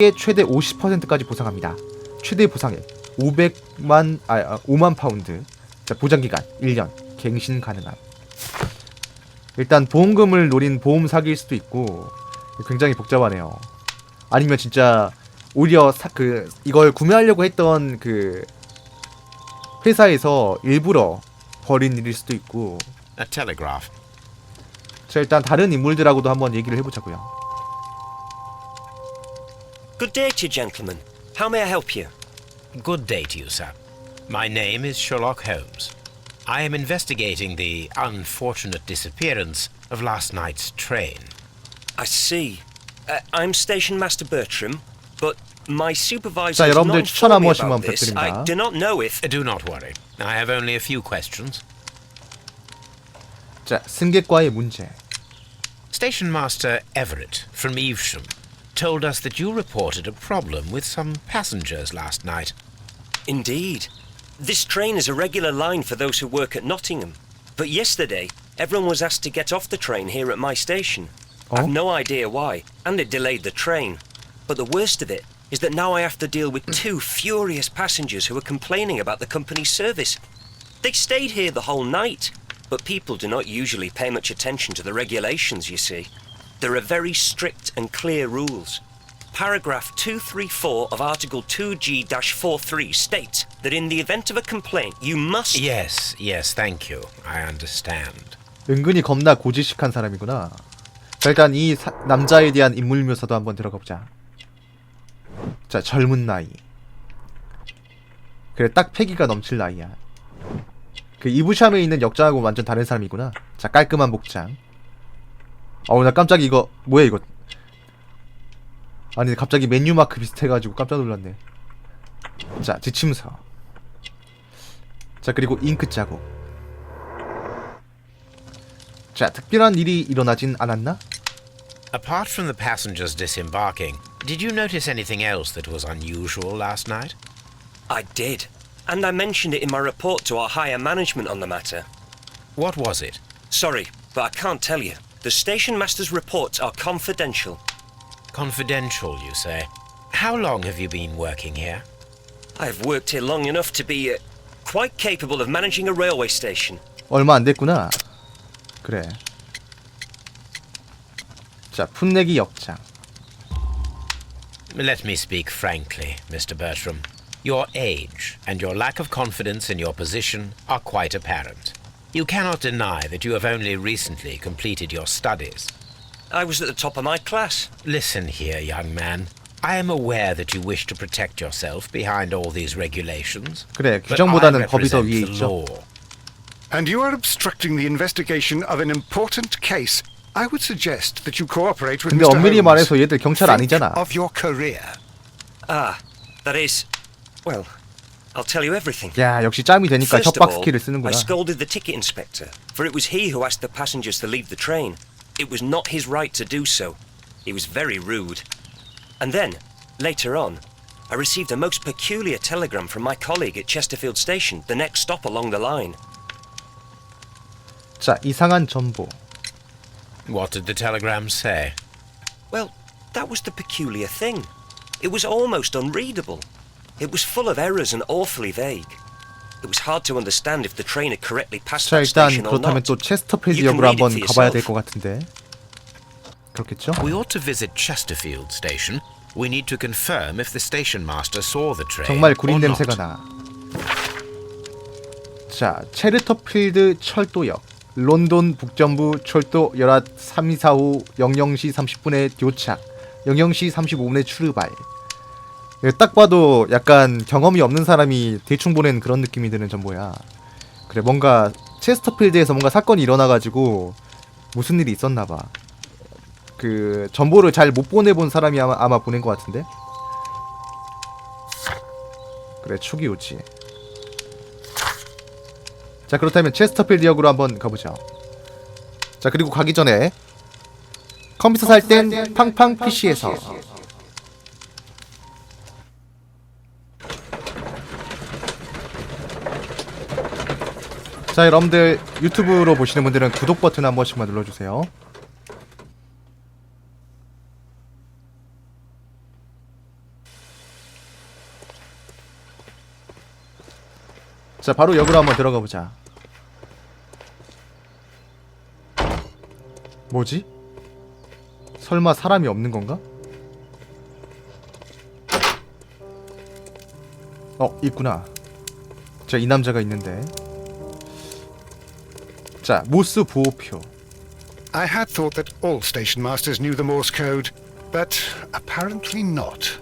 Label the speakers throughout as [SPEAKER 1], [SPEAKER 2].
[SPEAKER 1] 최대 50%까지 보상합니다. 최대 보상액 5만 파운드. 자, 보장기간 1년. 갱신 가능함. 일단 보험금을 노린 보험 사기일 수도 있고 굉장히 복잡하네요. 아니면 진짜 오히려 이걸 구매하려고 했던 그 회사에서 일부러 벌인 일일 수도 있고. 자, 일단 다른 인물들하고도 한번 얘기를 해보자고요.
[SPEAKER 2] Good day to you, gentlemen. How may I help you?
[SPEAKER 3] Good day to you, sir. My name is Sherlock Holmes. I am investigating the unfortunate disappearance of last night's train.
[SPEAKER 2] I see. I'm Station Master Bertram, but my supervisor
[SPEAKER 1] 자,
[SPEAKER 2] has not
[SPEAKER 1] 여러분들 추천 한
[SPEAKER 2] informed me
[SPEAKER 1] 번씩만
[SPEAKER 2] about this. I
[SPEAKER 1] 부탁드립니다.
[SPEAKER 2] do not know if...
[SPEAKER 3] Do not worry. I have only a few questions.
[SPEAKER 1] 자, 승객과의 문제.
[SPEAKER 3] Station Master Everett from Evesham told us that you reported a problem with some passengers last night.
[SPEAKER 2] Indeed. This train is a regular line for those who work at Nottingham. But yesterday, everyone was asked to get off the train here at my station. I've no idea why, and it delayed the train. But the worst of it is that now I have to deal with two furious passengers who are complaining about the company's service. They stayed here the whole night, but people do not usually pay much attention to the regulations, you see. There are very strict and clear rules. Paragraph 234 of Article 2G-43 states that in the event of a complaint, you must...
[SPEAKER 3] Yes, thank you. I understand.
[SPEAKER 1] 은근히 겁나 고지식한 사람이구나. 자, 일단 이 남자에 대한 인물 묘사도 한번 들어가보자. 자, 젊은 나이. 그래, 딱 패기가 넘칠 나이야. 그 이브샴에 있는 역장하고 완전 다른 사람이구나. 자, 깔끔한 복장. 어우, 나 깜짝이 이거 뭐야 이거. 아니, 갑자기 메뉴 마크 비슷해가지고 깜짝 놀랐네. 자, 지침서. 자, 그리고 잉크 자국. 자, 특별한 일이 일어나진 않았나?
[SPEAKER 3] Apart from the passengers disembarking, did you notice anything else that was unusual last night?
[SPEAKER 2] I did. And I mentioned it in my report to our higher management on the matter.
[SPEAKER 3] What was it?
[SPEAKER 2] Sorry, but I can't tell you. The station master's reports are confidential.
[SPEAKER 3] Confidential, you say? How long have you been working here?
[SPEAKER 2] I have worked here long enough to be quite capable of managing a railway station.
[SPEAKER 1] 얼마 안 됐구나. 그래. 자, 풋내기 역장.
[SPEAKER 3] Let me speak frankly, Mr. Bertram. Your age and your lack of confidence in your position are quite apparent. You cannot deny that you have only recently completed your studies.
[SPEAKER 2] I was at the top of my class.
[SPEAKER 3] Listen here, young man. I am aware that you wish to protect yourself behind all these regulations.
[SPEAKER 1] 그래,
[SPEAKER 3] but I
[SPEAKER 1] 규정보다는 법이 더
[SPEAKER 3] represent
[SPEAKER 1] 위에
[SPEAKER 3] the
[SPEAKER 1] 있죠.
[SPEAKER 3] law.
[SPEAKER 4] And you are obstructing the investigation of an important case. I would suggest that you cooperate with
[SPEAKER 1] 근데
[SPEAKER 4] Mr.
[SPEAKER 1] 엄밀히
[SPEAKER 4] Holmes.
[SPEAKER 1] 말해서 얘들 경찰
[SPEAKER 4] Think
[SPEAKER 1] 아니잖아.
[SPEAKER 4] of your career.
[SPEAKER 2] Ah, that is... Well, I'll tell you everything.
[SPEAKER 1] 야, 역시 짬이 되니까
[SPEAKER 2] First of
[SPEAKER 1] 협박
[SPEAKER 2] all,
[SPEAKER 1] 스킬을
[SPEAKER 2] I
[SPEAKER 1] 쓰는구나.
[SPEAKER 2] scolded the ticket inspector, for it was he who asked the passengers to leave the train. It was not his right to do so. He was very rude. And then, later on, I received a most peculiar telegram from my colleague at Chesterfield Station, the next stop along the line.
[SPEAKER 1] 자, 이상한 정보.
[SPEAKER 3] What did the telegram say?
[SPEAKER 2] Well, that was the peculiar thing. It was almost unreadable. It was full of errors and awfully vague. It was hard to understand if the train had correctly passed
[SPEAKER 1] 자,
[SPEAKER 2] that
[SPEAKER 1] 일단
[SPEAKER 2] station or
[SPEAKER 1] 그렇다면
[SPEAKER 2] not.
[SPEAKER 1] 또 체스터필드
[SPEAKER 2] You can
[SPEAKER 1] 역으로
[SPEAKER 2] read it
[SPEAKER 1] 한번
[SPEAKER 2] for
[SPEAKER 1] 가봐야 될
[SPEAKER 2] yourself.
[SPEAKER 1] 것 같은데. 그렇겠죠?
[SPEAKER 3] We ought to visit Chesterfield Station. We need to confirm if the station master saw the train
[SPEAKER 1] 정말 구린
[SPEAKER 3] or
[SPEAKER 1] 냄새가
[SPEAKER 3] not.
[SPEAKER 1] 나. 자, 체르터필드 철도역. 런던 북전부 철도 열앗 3245 00시 30분에 도착. 00시 35분에 출발. 이거 딱 봐도 약간 경험이 없는 사람이 대충 보낸 그런 느낌이 드는 정보야. 그래, 뭔가 체스터필드에서 뭔가 사건이 일어나가지고 무슨 일이 있었나봐. 그 정보를 잘 못 보내본 사람이 아마 보낸 것 같은데. 그래, 초기 오지. 자, 그렇다면 체스터필드 역으로 한번 가보죠. 자, 그리고 가기 전에 컴퓨터 살 땐 팡팡 PC에서. 자, 여러분들 유튜브로 보시는 분들은 구독 버튼 한 번씩만 눌러주세요. 자, 바로 역으로 한번 들어가 보자. 뭐지? 설마 사람이 없는 건가? 있구나. 자, 이 남자가 있는데. 자, 모스 보호표.
[SPEAKER 4] I had thought that all station masters knew the Morse code, but apparently not.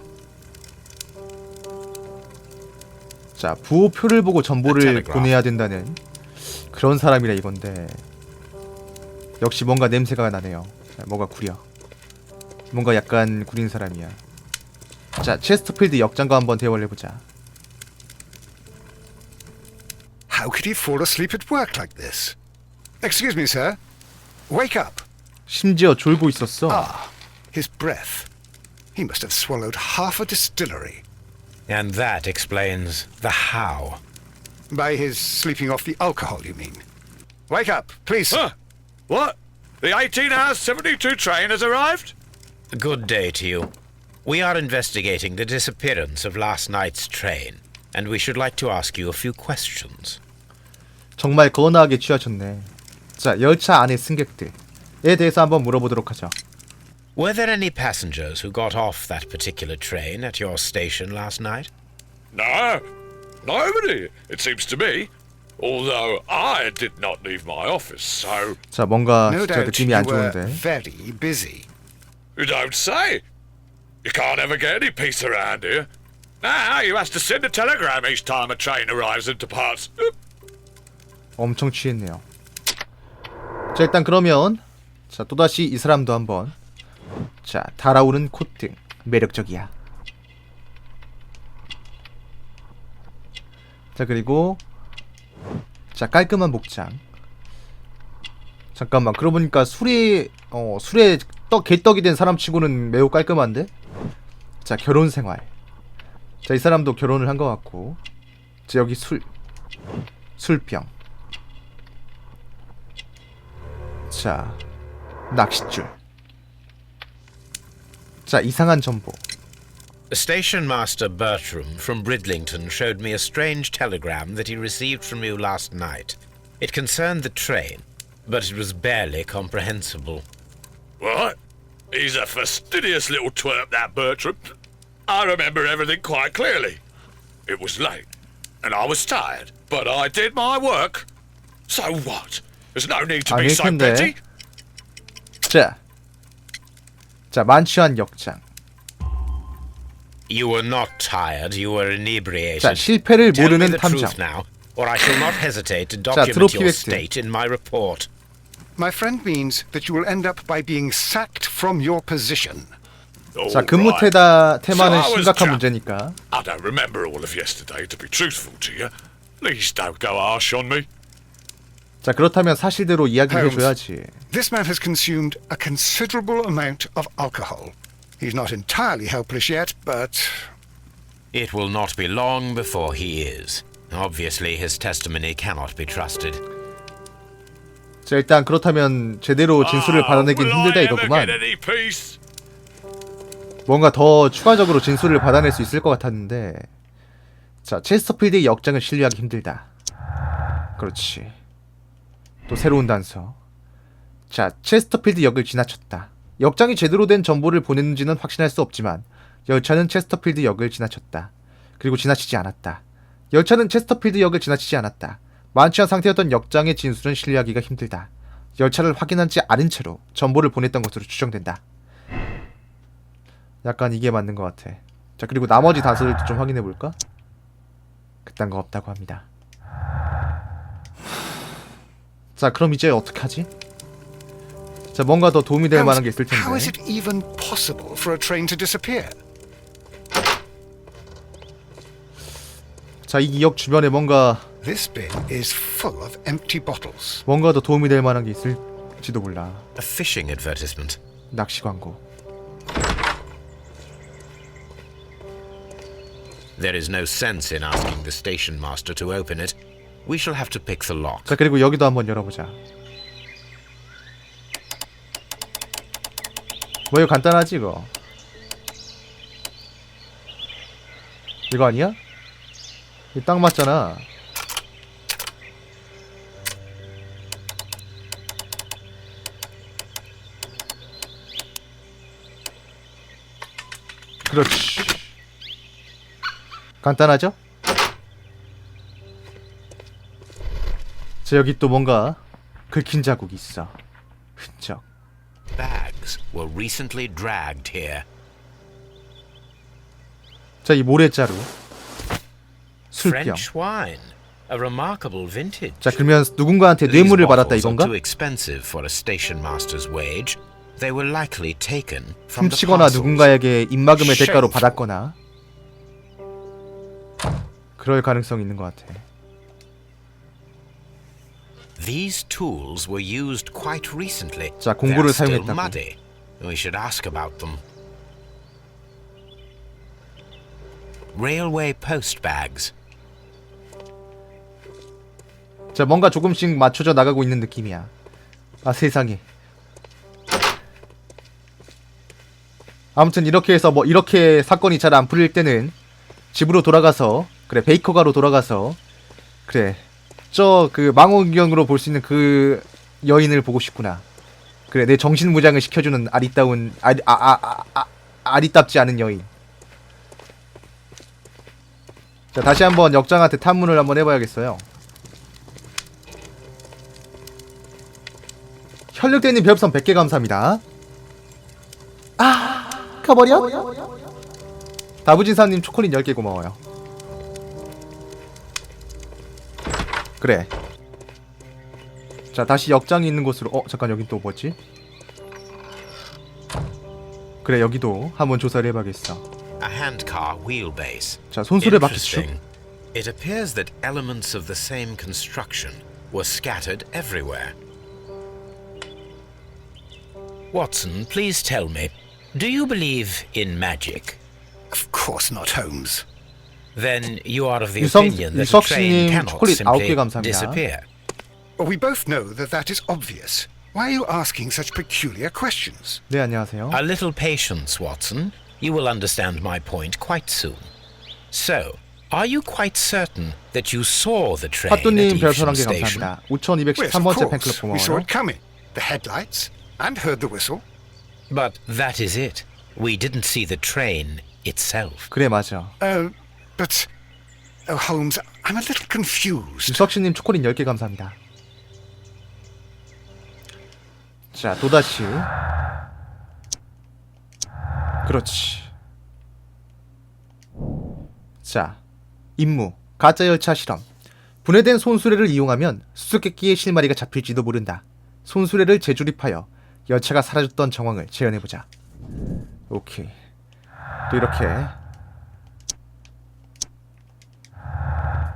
[SPEAKER 1] 자, 부호표를 보고 정보를
[SPEAKER 3] telegraph.
[SPEAKER 1] 보내야 된다는 그런 사람이라 이건데. 역시 뭔가 냄새가 나네요. 자, 뭐가 구려. 뭔가 약간 구린 사람이야. 자, 체스터필드 역장과 한번 대화를 해보자.
[SPEAKER 4] How could he fall asleep at work like this? Excuse me, sir. Wake up.
[SPEAKER 1] 심지어 졸고 있었어.
[SPEAKER 4] Ah, his breath. He must have swallowed half a distillery.
[SPEAKER 3] And that explains the how.
[SPEAKER 4] By his sleeping off the alcohol, you mean? Wake up, please, sir.
[SPEAKER 5] What? The 18-hour 72 train has arrived?
[SPEAKER 3] Good day to you. We are investigating the disappearance of last night's train, and we should like to ask you a few questions.
[SPEAKER 1] 정말 거나하게 취하셨네. 자, 열차 안의 승객들에 대해서 한번 물어보도록 하죠.
[SPEAKER 3] Were there any passengers who got off that particular train at your station last night?
[SPEAKER 5] No, nobody, it seems to me. Although I did not leave my office, so...
[SPEAKER 1] 자, 뭔가
[SPEAKER 4] No
[SPEAKER 1] 진짜
[SPEAKER 4] doubt
[SPEAKER 1] 느낌이
[SPEAKER 4] you
[SPEAKER 1] 안
[SPEAKER 4] were
[SPEAKER 1] 좋은데.
[SPEAKER 4] very busy.
[SPEAKER 5] You don't say. You can't ever get any peace around here. Now you have to send a telegram each time a train arrives and departs.
[SPEAKER 1] 엄청 취했네요. 자, 일단 그러면 자, 또다시 이 사람도 한번. 자, 달아오르는 콧등 매력적이야. 자, 그리고 자, 깔끔한 복장. 잠깐만, 그러고 보니까 술에 개떡이 된 사람 치고는 매우 깔끔한데? 자, 결혼 생활. 자, 이 사람도 결혼을 한 것 같고. 자, 여기 술병. 자, 낚싯줄. 자, 이상한 정보.
[SPEAKER 3] Station Master Bertram from Bridlington showed me a strange telegram that he received from you last night. It concerned the train, but it was barely comprehensible.
[SPEAKER 5] What? He's a fastidious little twerp, that Bertram. I remember everything quite clearly. It was late, and I was tired, but I did my work. So what? There's no need to be so
[SPEAKER 1] 아닐 텐데.
[SPEAKER 5] petty.
[SPEAKER 1] 자, 만취한 역장.
[SPEAKER 3] You were not tired, you were inebriated.
[SPEAKER 1] 자, 실패를
[SPEAKER 3] Tell me
[SPEAKER 1] 모르는
[SPEAKER 3] the
[SPEAKER 1] 탐정.
[SPEAKER 3] truth now, or I shall not hesitate to
[SPEAKER 1] 자,
[SPEAKER 3] document
[SPEAKER 1] 트로피
[SPEAKER 3] your
[SPEAKER 1] 획득.
[SPEAKER 3] state in my report.
[SPEAKER 4] My friend means that you will end up by being sacked from your position.
[SPEAKER 1] 자,
[SPEAKER 5] All
[SPEAKER 1] 근무
[SPEAKER 5] right.
[SPEAKER 1] 테마는
[SPEAKER 5] So I was
[SPEAKER 1] 심각한
[SPEAKER 5] trapped.
[SPEAKER 1] 문제니까.
[SPEAKER 5] I don't remember all of yesterday, to be truthful to you. Please don't go harsh on me.
[SPEAKER 1] 자, 그렇다면 사실대로 이야기를 해줘야지.
[SPEAKER 4] This man has consumed a considerable amount of alcohol. He's not entirely helpless yet, but...
[SPEAKER 3] It will not be long before he is. Obviously, his testimony cannot be trusted.
[SPEAKER 1] 자, 일단 그렇다면 제대로 진술을 받아내긴 힘들다 이거구만.
[SPEAKER 5] Get any peace?
[SPEAKER 1] 뭔가 더 추가적으로 진술을 받아낼 수 있을 것 같았는데. 자, 체스터필드의 역장을 신뢰하기 힘들다. 그렇지. 또 새로운 단서. 자, 체스터필드 역을 지나쳤다. 역장이 제대로 된 정보를 보냈는지는 확신할 수 없지만 열차는 체스터필드 역을 지나쳤다. 그리고 지나치지 않았다. 열차는 체스터필드 역을 지나치지 않았다. 만취한 상태였던 역장의 진술은 신뢰하기가 힘들다. 열차를 확인하지 않은 채로 정보를 보냈던 것으로 추정된다. 약간 이게 맞는 것 같아. 자, 그리고 나머지 단서들도 좀 확인해볼까? 그딴 거 없다고 합니다. 자, 그럼 이제 어떡하지? 자, 뭔가 더 도움이 될 만한 게 있을 텐데.
[SPEAKER 4] How is it even possible for a train to disappear?
[SPEAKER 1] 자, 이 역 주변에 뭔가
[SPEAKER 4] This bin is full of empty bottles.
[SPEAKER 1] 더 도움이 될 만한 게 있을지도 몰라.
[SPEAKER 3] A fishing advertisement.
[SPEAKER 1] 낚시 광고.
[SPEAKER 3] There is no sense in asking the station master to open it. We shall have to pick the lock.
[SPEAKER 1] 자, 그리고 여기도 한번 열어보자. 뭐 이거 간단하지 이거? 이거 아니야? 이거 딱 맞잖아. 그렇지. 간단하죠? 자, 여기 또 뭔가 긁힌 자국이 있어. 흔적.
[SPEAKER 3] Bags were recently dragged here.
[SPEAKER 1] 자, 이 모래자루. 술병.
[SPEAKER 3] French wine, a remarkable vintage.
[SPEAKER 1] 자, 그러면 누군가한테
[SPEAKER 3] These
[SPEAKER 1] 뇌물을 받았다
[SPEAKER 3] bottles are
[SPEAKER 1] 이건가?
[SPEAKER 3] too expensive for a station master's wage. They were likely taken from the
[SPEAKER 1] 훔치거나
[SPEAKER 3] parcels.
[SPEAKER 1] 누군가에게 입막음의 대가로
[SPEAKER 4] Shameful.
[SPEAKER 1] 받았거나 그럴 가능성이 있는 것 같아.
[SPEAKER 3] These tools were used quite recently.
[SPEAKER 1] 자,
[SPEAKER 3] They
[SPEAKER 1] 공구를
[SPEAKER 3] are still
[SPEAKER 1] 사용했다고.
[SPEAKER 3] muddy. We should ask about them. Railway post bags.
[SPEAKER 1] 자, 뭔가 조금씩 맞춰져 나가고 있는 느낌이야. 아, 세상에. 아무튼 이렇게 해서 뭐 이렇게 사건이 잘 안 풀릴 때는 집으로 돌아가서 그래 베이커가로 돌아가서 그래 저 그 망원경으로 볼 수 있는 그 여인을 보고 싶구나. 그래 내 정신무장을 시켜주는 아리따운 아리따지 않은 여인. 자, 다시 한번 역장한테 탐문을 한번 해봐야겠어요. 혈력대님 별풍선 100개 감사합니다. 가버려? 다부진사님 초콜릿 10개 고마워요. 그래. 자, 다시 역장이 있는 곳으로. 잠깐, 여긴 또 뭐지? 그래, 여기도 한번 조사를 해봐야겠어.
[SPEAKER 3] A handcar wheelbase.
[SPEAKER 1] 자, 손수레 바퀴축.
[SPEAKER 3] Interesting. It appears that elements of the same construction were scattered everywhere. Watson, please tell me, do you believe in magic?
[SPEAKER 4] Of course not, Holmes.
[SPEAKER 3] Then you are of the
[SPEAKER 1] 유성-
[SPEAKER 3] opinion that a train
[SPEAKER 1] 유석씨님
[SPEAKER 3] cannot
[SPEAKER 1] 초콜릿 9개
[SPEAKER 3] simply
[SPEAKER 1] 감사합니다.
[SPEAKER 3] disappear.
[SPEAKER 4] Well, we both know that that is obvious. Why are you asking such peculiar questions?
[SPEAKER 1] 네, 안녕하세요.
[SPEAKER 3] A little patience, Watson. You will understand my point quite soon. So, are you quite certain that you saw the train at
[SPEAKER 1] 핫도님 별
[SPEAKER 3] Evesham
[SPEAKER 1] 11개
[SPEAKER 3] Station?
[SPEAKER 1] 감사합니다.
[SPEAKER 4] Yes, of
[SPEAKER 1] 5213번째 팬클럽
[SPEAKER 4] course. We saw
[SPEAKER 1] 고마워요.
[SPEAKER 4] it coming. The headlights, and heard the whistle.
[SPEAKER 3] But that is it. We didn't see the train itself.
[SPEAKER 1] 그래, 맞아.
[SPEAKER 4] But... Oh, Holmes, I'm a little confused.
[SPEAKER 1] 유석씨님 초콜릿 10개 감사합니다. 자, 또다시. 그렇지. 자, 임무. 가짜 열차 실험. 분해된 손수레를 이용하면 수수께끼의 실마리가 잡힐지도 모른다. 손수레를 재조립하여 열차가 사라졌던 정황을 재현해보자. 오케이. 또 이렇게.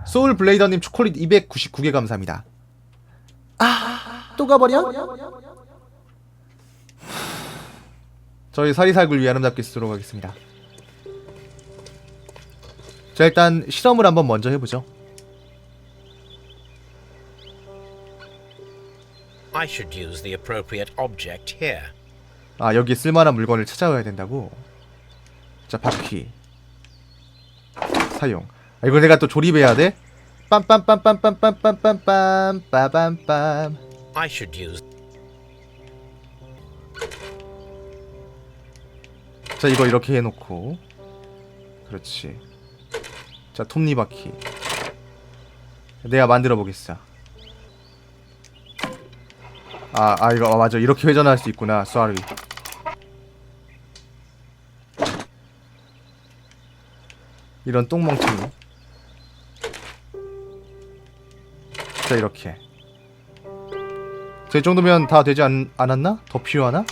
[SPEAKER 1] 소울 블레이더님 초콜릿 299개 감사합니다. 또 가버려? 저희 사리살굴 위해 아름답게 쓰도록 하겠습니다. 자, 일단 실험을 한번 먼저 해보죠.
[SPEAKER 3] I should use the appropriate object here.
[SPEAKER 1] 아, 여기에 쓸만한 물건을 찾아와야 된다고. 자, 바퀴 사용. 아, 이거 내가 또 조립해야 돼? 빰빰빰빰빰빰빰빰빰 빠밤빰.
[SPEAKER 3] I should use...
[SPEAKER 1] 자, 이거 이렇게 해놓고. 그렇지. 자, 톱니바퀴 내가 만들어 보겠어. 이거 맞아. 이렇게 회전할 수 있구나. sorry. 이런 똥멍청이. 자, 이렇게. 자, 이 정도면 다 되지 않았나? 더 필요하나?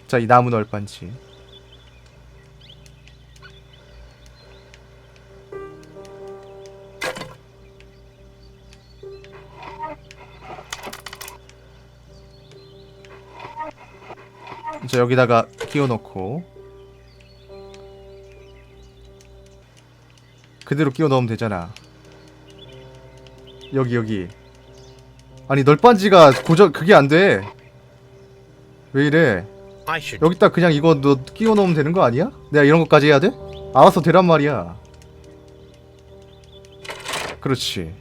[SPEAKER 1] 자, 이 나무 널빤지. 자, 여기다가 끼워넣고 그대로 끼워 넣으면 되잖아. 여기. 아니, 널빤지가 그게 안 돼. 왜 이래?
[SPEAKER 3] I should...
[SPEAKER 1] 여기다 그냥 이거 너 끼워 넣으면 되는 거 아니야? 내가 이런 것까지 해야 돼? 알아서 되란 말이야. 그렇지.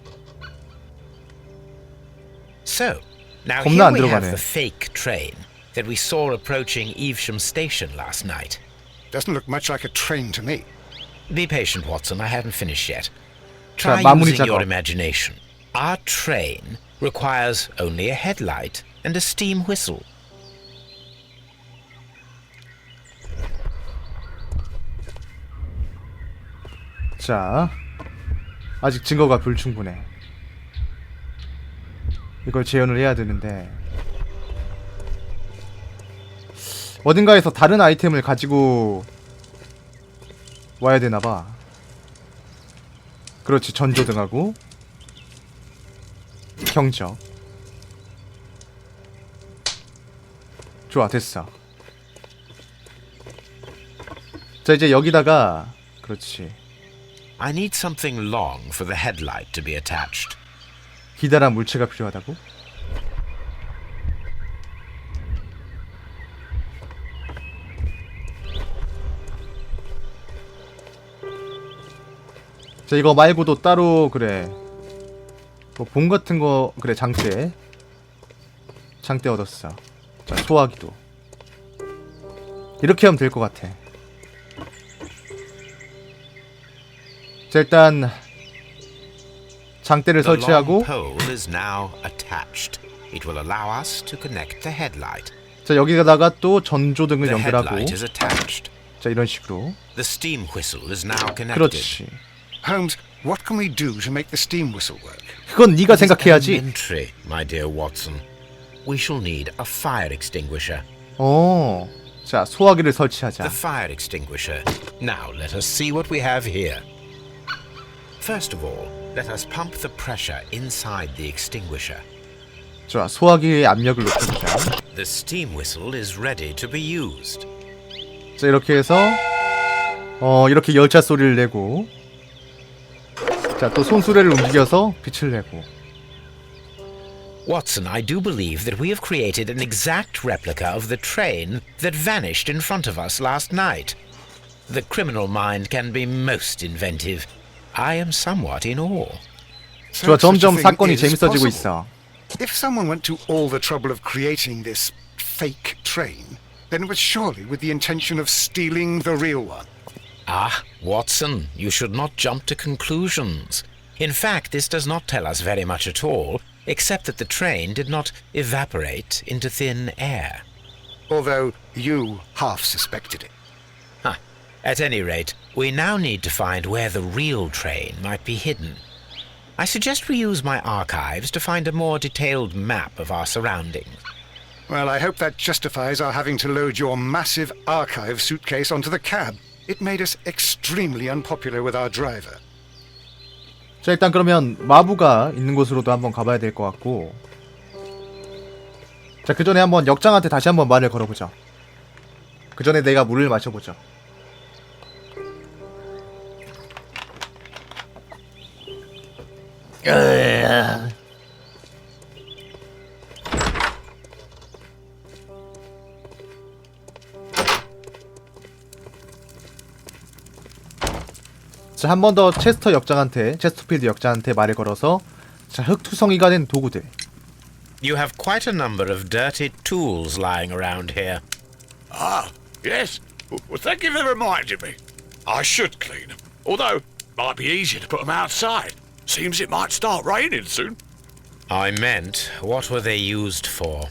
[SPEAKER 3] So, now
[SPEAKER 1] 겁나
[SPEAKER 3] here
[SPEAKER 1] 안
[SPEAKER 3] we have
[SPEAKER 1] 들어가네.
[SPEAKER 3] the fake train. that we saw approaching Evesham Station last night.
[SPEAKER 4] Doesn't look much like a train to me.
[SPEAKER 3] Be patient, Watson. I haven't finished yet.
[SPEAKER 1] 자,
[SPEAKER 3] Try
[SPEAKER 1] 마무리
[SPEAKER 3] using your
[SPEAKER 1] 작업.
[SPEAKER 3] imagination. Our train requires only a headlight and a steam whistle.
[SPEAKER 1] 자, 아직 증거가 불충분해. 이걸 재현을 해야 되는데 어딘가에서 다른 아이템을 가지고 와야 되나봐. 그렇지, 전조등하고 경적. 좋아, 됐어. 자, 이제 여기다가 그렇지,
[SPEAKER 3] I need something long for the headlight to be attached.
[SPEAKER 1] 기다란 물체가 필요하다고? 자, 이거 말고도 따로 그래 뭐 봉 같은 거 그래. 장대 얻었어. 자, 소화기도 이렇게 하면 될 것 같아. 자, 일단 장대를
[SPEAKER 3] The long
[SPEAKER 1] 설치하고
[SPEAKER 3] pole is now attached. It will allow us to connect the headlight.
[SPEAKER 1] 자, 여기다가 또 전조등을
[SPEAKER 3] The
[SPEAKER 1] 연결하고
[SPEAKER 3] headlight is attached.
[SPEAKER 1] 자, 이런 식으로.
[SPEAKER 3] The steam whistle is now connected.
[SPEAKER 1] 그렇지.
[SPEAKER 4] Holmes, what can we do to make the steam whistle work?
[SPEAKER 1] 그건 네가 생각해야지.
[SPEAKER 3] Elementary, my dear Watson. We shall need a fire extinguisher.
[SPEAKER 1] 자, 소화기를 설치하자.
[SPEAKER 3] The fire extinguisher. Now let us see what we have here. First of all, let us pump the pressure inside the extinguisher.
[SPEAKER 1] 좋아, 소화기의 압력을 높여보자.
[SPEAKER 3] The steam whistle is ready to be used.
[SPEAKER 1] 자, 이렇게 해서 이렇게 열차 소리를 내고, 자, 또 손수레를 움직여서 빛을 내고.
[SPEAKER 3] Watson, I do believe that we have created an exact replica of the train that vanished in front of us last night. The criminal mind can be most inventive. I am somewhat in awe.
[SPEAKER 1] 좋아,
[SPEAKER 4] Such a
[SPEAKER 1] 점점
[SPEAKER 4] thing
[SPEAKER 1] 사건이
[SPEAKER 4] is
[SPEAKER 1] 재밌어지고
[SPEAKER 4] possible.
[SPEAKER 1] 있어.
[SPEAKER 4] If someone went to all the trouble of creating this fake train, then it was surely with the intention of stealing the real one.
[SPEAKER 3] Ah, Watson, you should not jump to conclusions. In fact, this does not tell us very much at all, except that the train did not evaporate into thin air.
[SPEAKER 4] Although you half suspected it.
[SPEAKER 3] At any rate, we now need to find where the real train might be hidden. I suggest we use my archives to find a more detailed map of our surroundings.
[SPEAKER 4] Well, I hope that justifies our having to load your massive archive suitcase onto the cab. It made us extremely unpopular with our driver.
[SPEAKER 1] 자, 일단 그러면 마부가 있는 곳으로도 한번 가봐야 될 것 같고. 자, 그 전에 한번 역장한테 다시 한번 말을 걸어보자. 그 전에 내가 물을 마셔보자. 자, 한 번 더 체스터필드 역장한테 말을 걸어서, 자, 흙투성이가 된 도구들.
[SPEAKER 3] You have quite a number of dirty tools lying around here.
[SPEAKER 5] Ah, yes. Well, thank you for reminding me. I should clean them. Although, it might be easier to put them outside. Seems it might start raining soon.
[SPEAKER 3] I meant, what were they used for?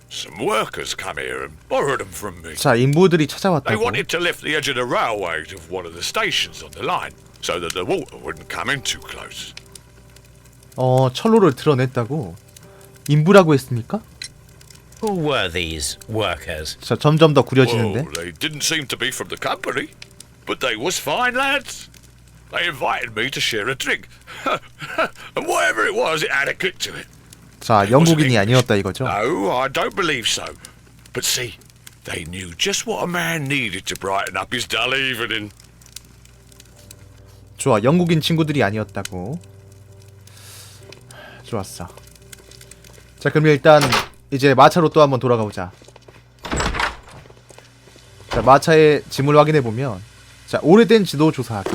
[SPEAKER 5] Some workers come here and borrowed them from me.
[SPEAKER 1] 자, 인부들이
[SPEAKER 5] They
[SPEAKER 1] 찾아왔다고.
[SPEAKER 5] wanted to lift the edge of the railway to one of the stations on the line so that the water wouldn't come in too close.
[SPEAKER 1] 철로를 드러냈다고. 인부라고 했습니까?
[SPEAKER 3] Who were these workers?
[SPEAKER 1] 자, 점점 더 구려지는데.
[SPEAKER 5] Well, they didn't seem to be from the company, but they was fine lads. They invited me to share a drink. And whatever it was, it had a kick to it.
[SPEAKER 1] 자, 영국인이 아니었다 이거죠.
[SPEAKER 5] No, I don't believe so. But see, they knew just what a man needed to brighten up his dull evening.
[SPEAKER 1] 좋아, 영국인 친구들이 아니었다고. 좋았어. 자, 그럼 일단 이제 마차로 또 한번 돌아가 보자. 자, 마차의 짐을 확인해 보면, 자, 오래된 지도 조사하기.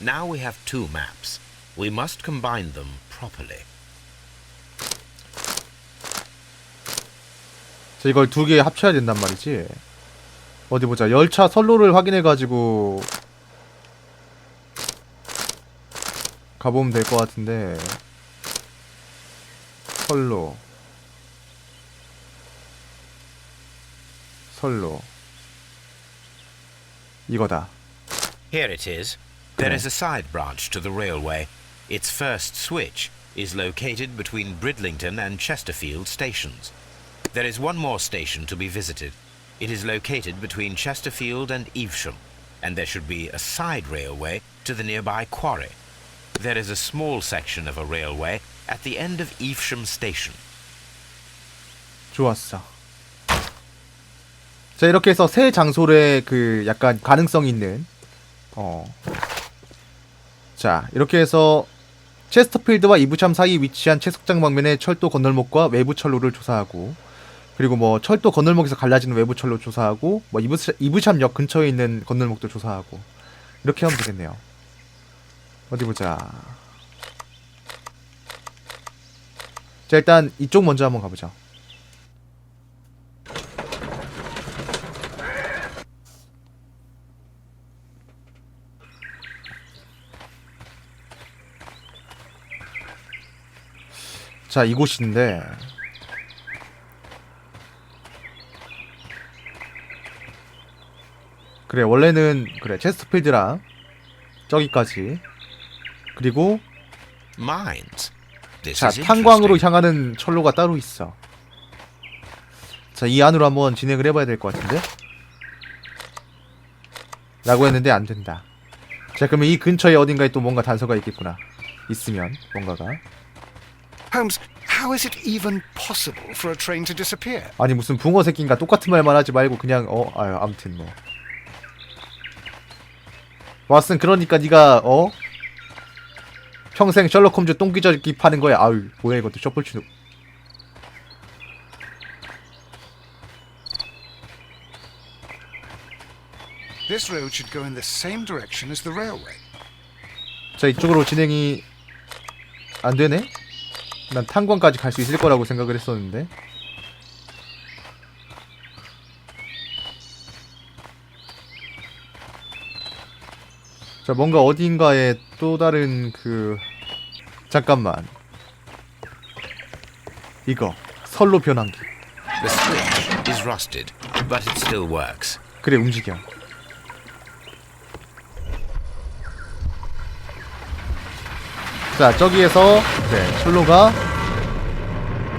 [SPEAKER 3] Now we have two maps. We must combine them properly.
[SPEAKER 1] 자, 이걸 두 개 합쳐야 된단 말이지. 어디 보자. 열차 선로를 확인해가지고 가보면 될 것 같은데. 선로 이거다.
[SPEAKER 3] Here it is. There is a side branch to the railway. Its first switch is located between Bridlington and Chesterfield stations. There is one more station to be visited. It is located between Chesterfield and Evesham, and there should be a side railway to the nearby quarry. There is a small section of a railway at the end of Evesham station.
[SPEAKER 1] 좋았어. 자, 이렇게 해서 새 장소에 그 약간 가능성 있는 자, 이렇게 해서 체스터필드와 이브샴 사이 위치한 채석장 방면의 철도 건널목과 외부 철로를 조사하고, 그리고 뭐 철도 건널목에서 갈라지는 외부 철로 조사하고, 뭐 이브샴역 근처에 있는 건널목도 조사하고, 이렇게 하면 되겠네요. 어디 보자. 자, 일단 이쪽 먼저 한번 가보자. 자, 이곳인데 그래, 원래는 그래 체스터필드랑 저기까지, 그리고
[SPEAKER 3] Mines. This
[SPEAKER 1] 자,
[SPEAKER 3] is
[SPEAKER 1] 탄광으로
[SPEAKER 3] interesting.
[SPEAKER 1] 향하는 철로가 따로 있어. 자, 이 안으로 한번 진행을 해봐야 될 것 같은데 라고 했는데 안 된다. 자, 그러면 이 근처에 어딘가에 또 뭔가 단서가 있겠구나. 있으면 뭔가가.
[SPEAKER 4] Holmes, how is it even possible for a train to disappear?
[SPEAKER 1] 아니 무슨 붕어 새끼인가 똑같은 말만 하지 말고 그냥 아무튼 뭐 왓슨, 그러니까 네가 평생 셜록 홈즈 똥기저귀 파는 거야. 아유, 뭐야 이것도 셔플치노.
[SPEAKER 4] This road should go in the same direction as the railway.
[SPEAKER 1] 자, 이쪽으로 진행이 안 되네? 난 탄광까지 갈 수 있을 거라고 생각을 했었는데. 자, 뭔가 어딘가에 또 다른 잠깐만. 이거 선로 변환기.
[SPEAKER 3] The switch is rusted, but it still works.
[SPEAKER 1] 그래, 움직여. 자, 저기에서 그래, 철로가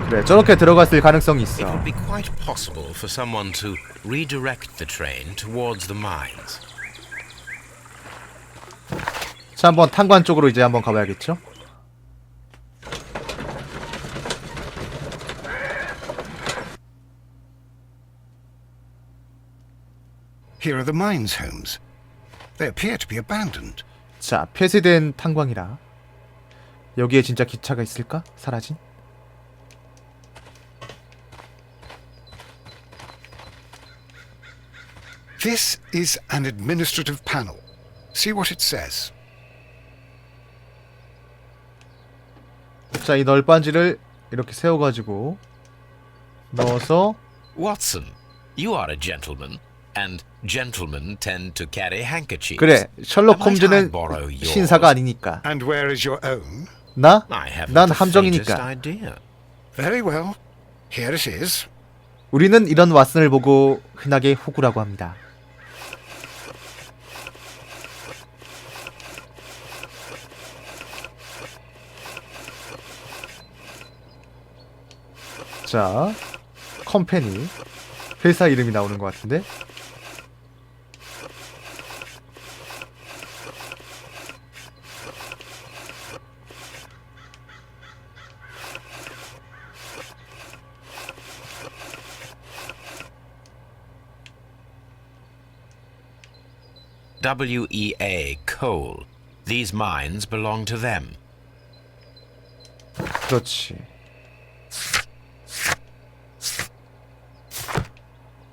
[SPEAKER 1] 그래, 저렇게 들어갔을 가능성이
[SPEAKER 3] It
[SPEAKER 1] 있어.
[SPEAKER 3] would be quite possible for someone to redirect the train towards the mines.
[SPEAKER 1] 자, 한번 탄관 쪽으로 이제 한번 가봐야겠죠?
[SPEAKER 4] Here are the mines, Holmes. They appear to be abandoned.
[SPEAKER 1] 자, 폐쇄된 탄광이라. 여기에 진짜 기차가 있을까? 사라진?
[SPEAKER 4] This is an administrative panel. See what it says.
[SPEAKER 1] 자, 이 널빤지를 이렇게 세워가지고 넣어서
[SPEAKER 3] Watson, you are a gentleman, and gentlemen tend to carry handkerchiefs.
[SPEAKER 1] 그래, 셜록
[SPEAKER 3] Might I
[SPEAKER 1] 홈즈는
[SPEAKER 3] borrow yours?
[SPEAKER 1] 신사가 아니니까.
[SPEAKER 4] And where is your own?
[SPEAKER 1] 나?
[SPEAKER 3] I haven't
[SPEAKER 1] 난
[SPEAKER 3] the faintest
[SPEAKER 1] 함정이니까.
[SPEAKER 3] idea.
[SPEAKER 4] Very well. Here it is.
[SPEAKER 1] 우리는 이런 왓슨을 보고 흔하게 호구라고 합니다. 자, 컴퍼니 회사 이름이 나오는 것 같은데.
[SPEAKER 3] WEA Coal. These mines belong to them.
[SPEAKER 1] 그렇지.